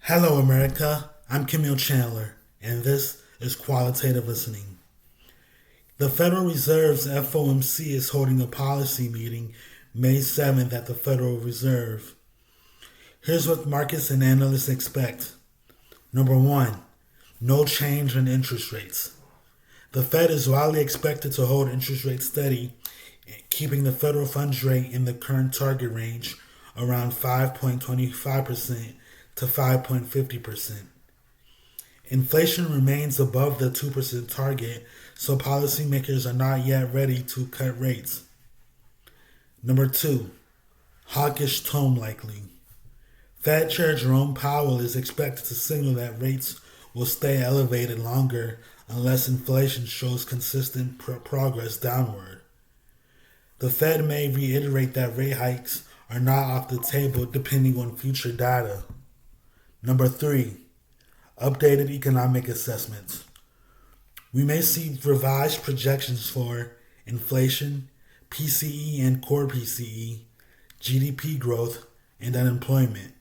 Hello, America. I'm Camille Chandler, and this is Qualitative Listening. The Federal Reserve's FOMC is holding a policy meeting May 7th at the Federal Reserve. Here's what markets and analysts expect. Number one, no change in interest rates. The Fed is widely expected to hold interest rates steady, keeping the federal funds rate in the current target range around 5.25% to 5.50%. Inflation remains above the 2% target, so policymakers are not yet ready to cut rates. Number two, hawkish tone likely. Fed Chair Jerome Powell is expected to signal that rates will stay elevated longer unless inflation shows consistent progress downward. The Fed may reiterate that rate hikes are not off the table depending on future data. Number three, updated economic assessments. We may see revised projections for inflation, PCE and core PCE, GDP growth, and unemployment.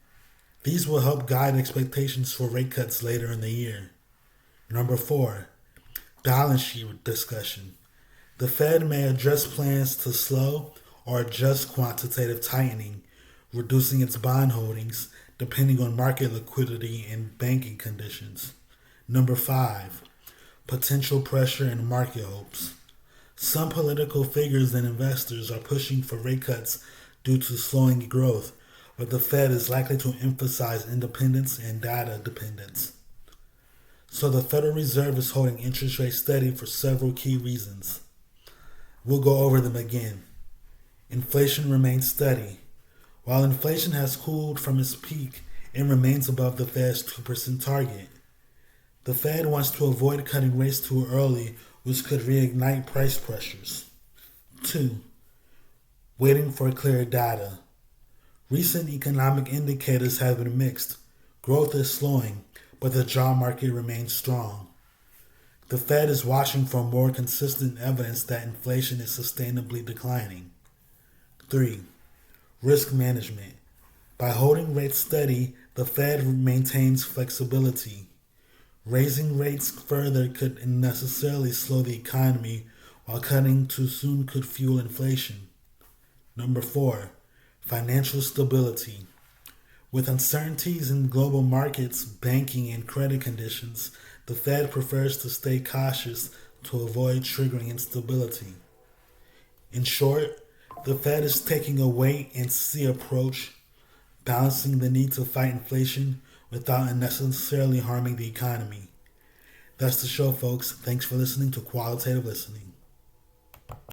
These will help guide expectations for rate cuts later in the year. Number four, balance sheet discussion. The Fed may address plans to slow or adjust quantitative tightening, reducing its bond holdings depending on market liquidity and banking conditions. Number five, potential pressure and market hopes. Some political figures and investors are pushing for rate cuts due to slowing growth, but the Fed is likely to emphasize independence and data dependence. So the Federal Reserve is holding interest rates steady for several key reasons. We'll go over them again. Inflation remains steady. While inflation has cooled from its peak, it remains above the Fed's 2% target. The Fed wants to avoid cutting rates too early, which could reignite price pressures. 2. Waiting for clear data. Recent economic indicators have been mixed. Growth is slowing, but the job market remains strong. The Fed is watching for more consistent evidence that inflation is sustainably declining. 3. Risk management. By holding rates steady, the Fed maintains flexibility. Raising rates further could unnecessarily slow the economy, while cutting too soon could fuel inflation. Number 4. Financial stability. With uncertainties in global markets, banking, and credit conditions, the Fed prefers to stay cautious to avoid triggering instability. In short, the Fed is taking a wait-and-see approach, balancing the need to fight inflation without unnecessarily harming the economy. That's the show, folks. Thanks for listening to Qualitative Listening.